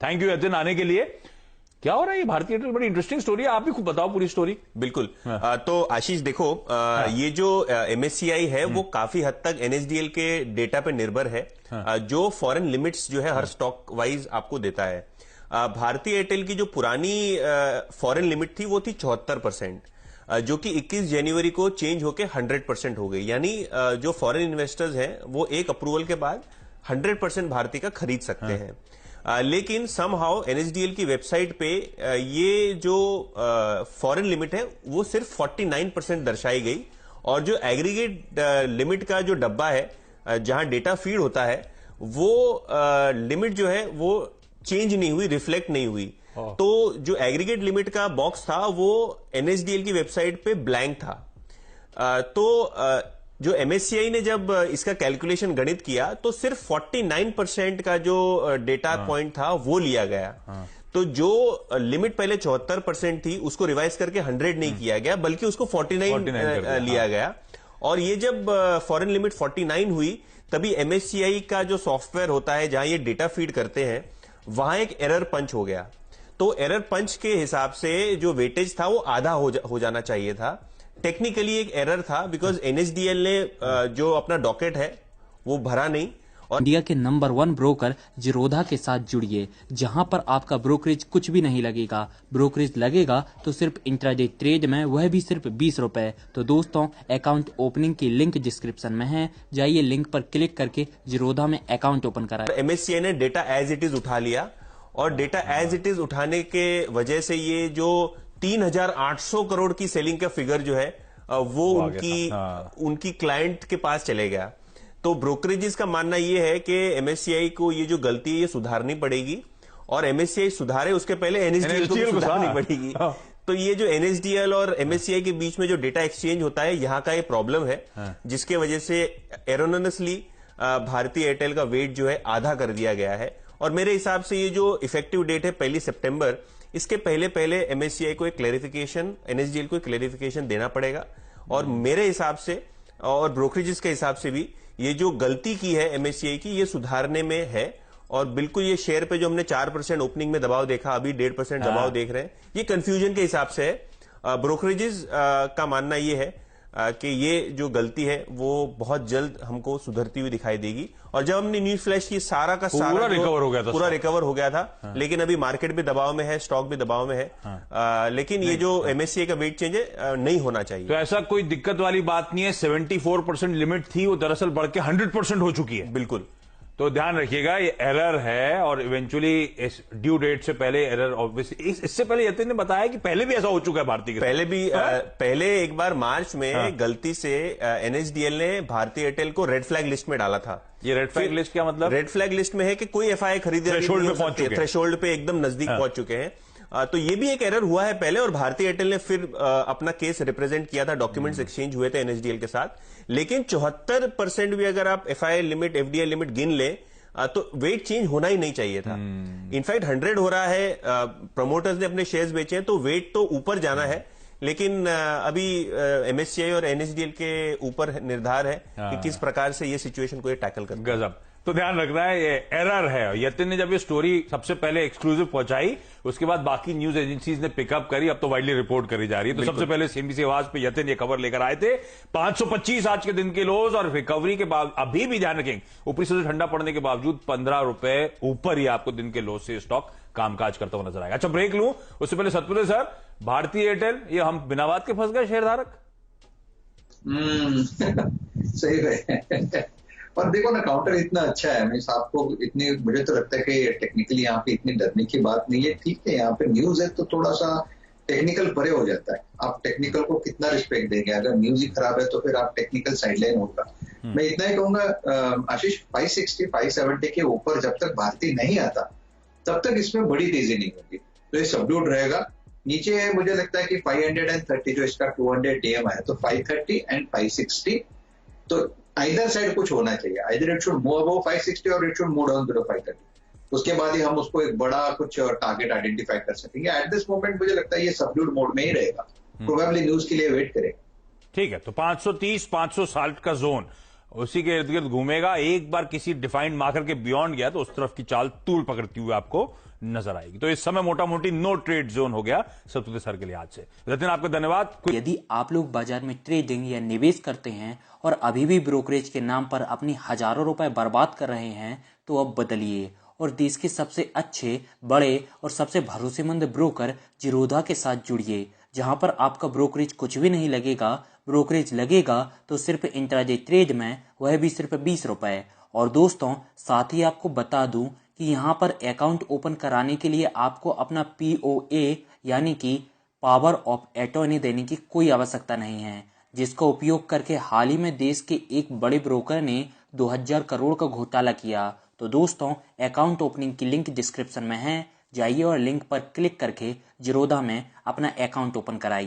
Thank you Yatin आने के लिए। क्या हो रहा है ये भारतीय एयरटेल, बड़ी इंटरेस्टिंग स्टोरी है, आप भी खूब बताओ पूरी स्टोरी। बिल्कुल। तो आशीष देखो, ये जो एमएससीआई है वो काफी हद तक एनएसडीएल के डेटा पे निर्भर है, जो फॉरेन लिमिट्स जो है हर स्टॉक वाइज आपको देता है। भारतीय एयरटेल की जो पुरानी फॉरेन लिमिट थी वो थी 74%, जो कि 21 जनवरी को चेंज होके 100% हो गई। यानी जो फॉरेन इन्वेस्टर्स हैं वो एक अप्रूवल के बाद 100% भारतीय का खरीद सकते हैं। लेकिन समहाउ एनएसडीएल की वेबसाइट पे ये जो फॉरेन लिमिट है वो सिर्फ 49% दर्शाई गई, और जो एग्रीगेट लिमिट का जो डब्बा है जहां डेटा फीड होता है वो लिमिट जो है वो चेंज नहीं हुई, रिफ्लेक्ट नहीं हुई। तो जो एग्रीगेट लिमिट का बॉक्स था वो एनएसडीएल की वेबसाइट पे ब्लैंक था। जो एमएससीआई ने जब इसका कैलकुलेशन गणित किया तो सिर्फ 49% का जो डेटा पॉइंट था वो लिया गया। तो जो लिमिट पहले 74% थी उसको रिवाइज करके 100 नहीं किया गया, बल्कि उसको 49 लिया गया। और ये जब फॉरेन लिमिट 49 हुई तभी एमएससीआई का जो सॉफ्टवेयर होता है जहां ये डेटा फीड करते हैं वहां एक एरर पंच हो गया। तो एरर पंच के हिसाब से जो वेटेज था वो आधा हो जाना चाहिए था। टेक्निकली एक एरर था, बिकॉज एनएसडीएल ने जो अपना डॉकेट है वो भरा नहीं। और इंडिया के नंबर 1 ब्रोकर जिरोधा के साथ जुड़िए, जहां पर आपका ब्रोकरेज कुछ भी नहीं लगेगा। ब्रोकरेज लगेगा तो सिर्फ इंट्राडे ट्रेड में, वह भी सिर्फ 20 रुपए। तो दोस्तों, अकाउंट ओपनिंग की लिंक डिस्क्रिप्शन में है, जाइए लिंक पर क्लिक करके जिरोधा में अकाउंट ओपन कराएं। एमएससीआई ने डेटा एज इट इज उठा लिया, और डेटा एज इट इज उठाने के वजह से ये जो 3,800 करोड़ की सेलिंग का फिगर जो है वो उनकी क्लाइंट के पास चले गया। तो ब्रोकरेजेस का मानना ये है कि एमएससीआई को ये जो गलती है ये सुधारनी पड़ेगी, और एमएससीआई सुधारे उसके पहले एनएसडीएल को सुधारनी पड़ेगी। तो ये जो एनएसडीएल और एमएससीआई के बीच में जो डेटा एक्सचेंज होता है यहाँ का ये प्रॉब्लम है, जिसके वजह से एरोनोनसली भारतीय एयरटेल का वेट जो है आधा कर दिया गया है। और मेरे हिसाब से ये जो इफेक्टिव डेट है 1 सितंबर, इसके पहले एमएससीआई को एक क्लैरिफिकेशन, एनएसडीएल को एक क्लैरिफिकेशन देना पड़ेगा। और मेरे हिसाब से और ब्रोकरेजेस के हिसाब से भी ये जो गलती की है एमएससीआई की, ये सुधारने में है। और बिल्कुल ये शेयर पे जो हमने 4% ओपनिंग में दबाव देखा, अभी 1.5% दबाव देख रहे हैं, ये कंफ्यूजन के हिसाब से है। ब्रोकरेजेस का मानना ये है कि ये जो गलती है वो बहुत जल्द हमको सुधरती हुई दिखाई देगी। और जब हमने न्यूज फ्लैश की सारा का सारा पूरा रिकवर हो गया था, लेकिन अभी मार्केट भी दबाव में है, स्टॉक भी दबाव में है। लेकिन ये जो एमएससीआई का वेट चेंज है नहीं होना चाहिए। तो ऐसा कोई दिक्कत वाली बात नहीं है। 74% लिमिट थी, वो दरअसल बढ़ के 100% हो चुकी है। बिल्कुल। तो ध्यान रखिएगा, ये एरर है, और इवेंचुअली इस ड्यू डेट से पहले एरर, ऑब्वियसली इससे पहले यतिन ने बताया कि पहले भी ऐसा हो चुका है भारतीय के पहले भी पहले एक बार मार्च में गलती से एनएसडीएल ने भारतीय एयरटेल को रेड फ्लैग लिस्ट में डाला था। ये रेड फ्लैग लिस्ट क्या मतलब? रेड फ्लैग लिस्ट में है कि कोई एफआईआई खरीदे थ्रेशोल्ड पे एकदम नजदीक पहुंच चुके हैं। तो ये भी एक एरर हुआ है पहले, और भारतीय एयरटेल ने फिर अपना केस रिप्रेजेंट किया था, डॉक्यूमेंट्स एक्सचेंज हुए थे एनएसडीएल के साथ। लेकिन 74% भी अगर आप एफआईआई लिमिट, एफडीआई लिमिट गिन ले तो वेट चेंज होना ही नहीं चाहिए था। इनफैक्ट 100 हो रहा है, प्रमोटर्स ने अपने शेयर्स बेचे हैं, तो वेट तो ऊपर जाना है। लेकिन अभी एमएससीआई और एनएसडीएल के ऊपर निर्धार है कि किस प्रकार से ये सिचुएशन को ये टैकल कर। गजब। तो ध्यान रखना है, ये एरर है। यतिन ने जब ये स्टोरी सबसे पहले एक्सक्लूसिव पहुंचाई, उसके बाद बाकी न्यूज एजेंसीज ने पिकअप करी, अब तो वाइडली रिपोर्ट करी जा रही है। तो सबसे पहले सीएनबीसी आवाज पे यतिन ये खबर लेकर आए थे। 525 आज के दिन के लोज, और रिकवरी के बाद अभी भी ध्यान रखेंगे, ऊपरी से ठंडा पड़ने के बावजूद 15 रुपए ऊपर ही आपको दिन के लोज से स्टॉक कामकाज करता हुआ नजर आएगा। अच्छा, ब्रेक लूं उससे पहले सतपुरे सर, भारतीय एयरटेल, ये हम बिना बात के फंस गए शेयरधारक। सही है। और देखो ना, काउंटर इतना अच्छा है, मैं आपको इतनी, मुझे तो लगता है कि टेक्निकली यहाँ पे इतनी डरने की बात नहीं है। ठीक है, यहाँ पे न्यूज है तो थोड़ा सा टेक्निकल परे हो जाता है। आप टेक्निकल को कितना रिस्पेक्ट देंगे? अगर न्यूज ही खराब है तो फिर आप टेक्निकल साइडलाइन होगा। मैं इतना ही कहूंगा आशीष, 560, 570 के ऊपर जब तक भारतीय नहीं आता तब तक इसमें बड़ी तेजी नहीं होगी, तो ये सबड्यूड रहेगा। नीचे मुझे लगता है कि 530 जो इसका 200 डीएम है, तो 530 एंड 560, तो आइदर साइड कुछ होना चाहिए। Either it should move above 560 और it should move down below 530। उसके बाद ही हम उसको एक बड़ा कुछ टारगेट आइडेंटिफाई कर सकेंगे। एट दिस मोमेंट मुझे लगता है ये सबड्यूड मोड में ही रहेगा, प्रोबेबली न्यूज के लिए वेट करेगा। ठीक है, तो 530, 560 का जोन उसी के इर्द गिर्द घूमेगा। एक बार किसी डिफाइंड मार्कर के बियॉन्ड गया तो उस तरफ की चाल तूल पकड़ती हुई आपको नजर आएगी। तो इस समय मोटा मोटी नो ट्रेड जोन हो गया सबसे सर के लिहाज से। रतिन, आपका धन्यवाद। यदि आप लोग बाजार में ट्रेडिंग या निवेश करते हैं और अभी भी ब्रोकरेज के नाम पर अपनी हजारों रुपए बर्बाद कर रहे हैं तो अब बदलिए और देश के सबसे अच्छे, बड़े और सबसे भरोसेमंद ब्रोकर जिरोधा के साथ जुड़िए, जहां पर आपका ब्रोकरेज कुछ भी नहीं लगेगा। ब्रोकरेज लगेगा तो सिर्फ इंट्राडे ट्रेड में, वह भी सिर्फ 20 रुपए। और दोस्तों, साथ ही आपको बता दूं कि यहां पर अकाउंट ओपन कराने के लिए आपको अपना POA यानी कि पावर ऑफ अटॉर्नी देने की कोई आवश्यकता नहीं है, जिसका उपयोग करके हाल ही में देश के एक बड़े ब्रोकर ने 2000 करोड़ का घोटाला किया। तो दोस्तों, अकाउंट ओपनिंग की लिंक डिस्क्रिप्शन में है, जाइए और लिंक पर क्लिक करके जिरोधा में अपना अकाउंट ओपन कराइए।